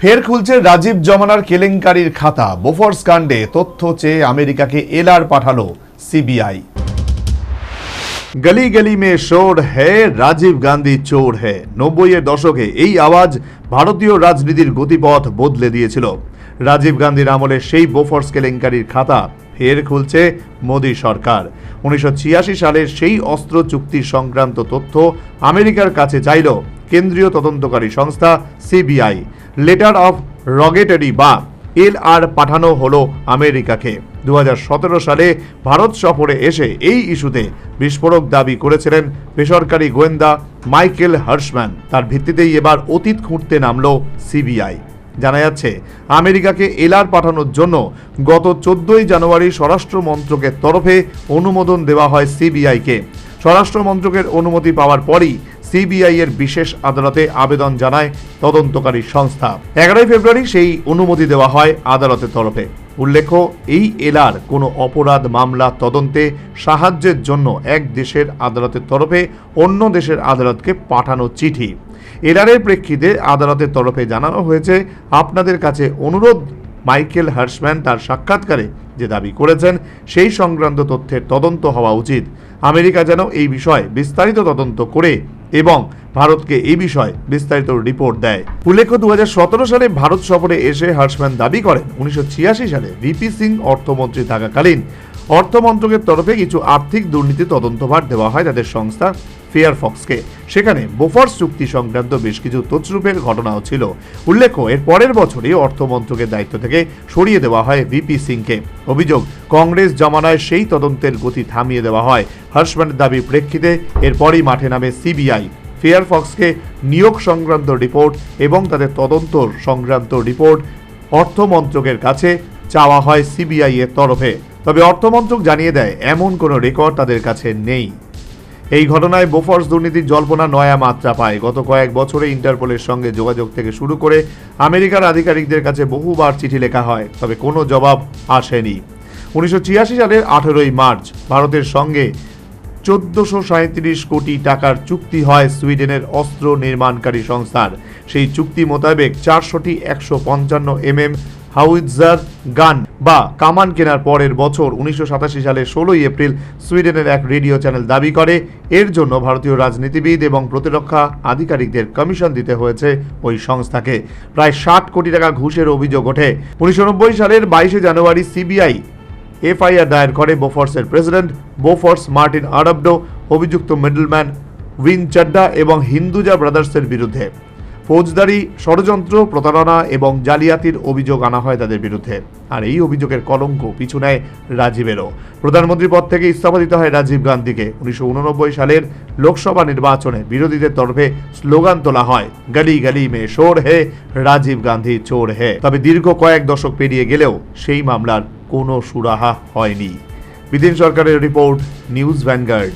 ফের খুলছে রাজীব জমানার কেলেঙ্কারির খাতা। বোফোর্স কাণ্ডে তথ্য চেয়ে আমেরিকাকে এলআর পাঠালো সিবিআই। গলি গলি মে শোর হে রাজীব গান্ধী চোর হে। 90-এর দশকে এই আওয়াজ ভারতীয় রাজনীতির গতিপথ বদলে দিয়েছিল। রাজীব গান্ধীর আমলে সেই বোফোর্স কেলেঙ্কারির খাতা ফের খুলছে মোদী সরকার। 1986 সালের সেই অস্ত্র চুক্তি সংক্রান্ত তথ্য আমেরিকার কাছে চাইল কেন্দ্রীয় তদন্তকারী সংস্থা সিবিআই। লেটার অফ রগেটরি বা এলআর পাঠানো হলো আমেরিকাকে। 2017 সালে ভারত সফরে এসে এই ইস্যুতে বিস্ফোরক দাবি করেছিলেন বেসরকারি গোয়েন্দা মাইকেল হার্শম্যান। তার ভিত্তিতেই এবার অতীত খুঁড়তে নামল সিবিআই। জানা যাচ্ছে, আমেরিকাকে এলআর পাঠানোর জন্য গত 14 জানুয়ারি স্বরাষ্ট্র মন্ত্রকের তরফে অনুমোদন দেওয়া হয় সিবিআইকে। স্বরাষ্ট্র মন্ত্রকের অনুমতি পাওয়ার পরই সিবিআই এর বিশেষ আদালতে আবেদন জানায় তদন্তকারী সংস্থা। 11 ফেব্রুয়ারি সেই অনুমতি দেওয়া হয় আদালতের তরফে। উল্লেখ্য, এই এলআর কোনো অপরাধ মামলা তদন্তে সাহায্যের জন্য এক দেশের আদালতের তরফে অন্য দেশের আদালতকে পাঠানো চিঠি। এলআরের প্রেক্ষিতে আদালতের তরফে জানানো হয়েছে, আপনাদের কাছে অনুরোধ, মাইকেল হার্শম্যান তার সাক্ষাৎকারে যে দাবি করেছেন সেই সংক্রান্ত তথ্যের তদন্ত হওয়া উচিত। আমেরিকা যেন এই বিষয়ে বিস্তারিত তদন্ত করে এবং ভারতকে এই বিষয়ে বিস্তারিত রিপোর্ট দেয়। উল্লেখ্য, 2017 সালে ভারত সফরে এসে হার্শম্যান দাবি করেন 1986 সালে ভিপি সিং অর্থমন্ত্রী থাকাকালীন অর্থ মন্ত্রকের তরফে কিছু আর্থিক দুর্নীতি তদন্তভার দেওয়া হয় তাদের সংস্থা ফেয়ারফক্সকে। সেখানে বোফোর্স চুক্তি সংক্রান্ত বেশ কিছু তছরূপের ঘটনাও ছিল। উল্লেখ্য, এর পরের বছরই অর্থ মন্ত্রকের দায়িত্ব থেকে সরিয়ে দেওয়া হয় ভিপি সিংকে। অভিযোগ, কংগ্রেস জমানায় সেই তদন্তের গতি থামিয়ে দেওয়া হয়। হার্শম্যানের দাবির প্রেক্ষিতে এরপরই মাঠে নামে সিবিআই। ফেয়ারফক্সকে নিয়োগ সংক্রান্ত রিপোর্ট এবং তাদের তদন্ত সংক্রান্ত রিপোর্ট অর্থ মন্ত্রকের কাছে চাওয়া হয় সিবিআই এর তরফে। তবে অর্থমন্ত্রক জানিয়ে দেয়, এমন কোনো রেকর্ড তাদের কাছে নেই। এই ঘটনায় বোফোর্স দুর্নীতির জল্পনা নয়া মাত্রা পায়। গত কয়েক বছরে ইন্টারপোলের সঙ্গে যোগাযোগ থেকে শুরু করে আমেরিকার আধিকারিকদের কাছে বহুবার চিঠি লেখা হয়, তবে কোনো জবাব আসেনি। 1986 সালের 18 মার্চ ভারতের সঙ্গে 1437 কোটি টাকার চুক্তি হয় সুইডেনের অস্ত্র নির্মাণকারী সংস্থার। সেই চুক্তি মোতাবেক 400টি 155 mm হাউইটজার গান বা কামান কেনার পরের বছর 1987 সালের 16 এপ্রিল সুইডেনের এক রেডিও চ্যানেল দাবি করে এর জন্য ভারতীয় রাজনীতিবিদ এবং প্রতিরক্ষা আধিকারিকদের কমিশন দিতে হয়েছে ওই সংস্থাকে। প্রায় 60 কোটি টাকা ঘুষের অভিযোগ ওঠে। 1990 সালের 22 জানুয়ারি সিবিআই এফআইআর দায়ের করে বোফোর্সের প্রেসিডেন্ট বোফোর্স মার্টিন আরাবডো, অভিযুক্ত মিডলম্যান উইন চাড্ডা এবং হিন্দুজা ব্রাদার্সের বিরুদ্ধে। ফৌজদারি, ষড়যন্ত্র, প্রতারণা এবং জালিয়াতির অভিযোগ আনা হয় তাদের বিরুদ্ধে। আর এই অভিযোগের কলঙ্ক পিছু নেয় রাজীবেরও। প্রধানমন্ত্রী পদ থেকে ইস্তফা দিতে হয় রাজীব গান্ধীকে। 1989 সালের লোকসভা নির্বাচনে বিরোধীদের তরফে স্লোগান তোলা হয়, গলি গলি মে শোর হে রাজীব গান্ধী চোর হে। তবে দীর্ঘ কয়েক দশক পেরিয়ে গেলেও সেই মামলার কোনো সুরাহা হয়নি। বিদিন সরকারের রিপোর্ট, নিউজ ভ্যানগার্ড।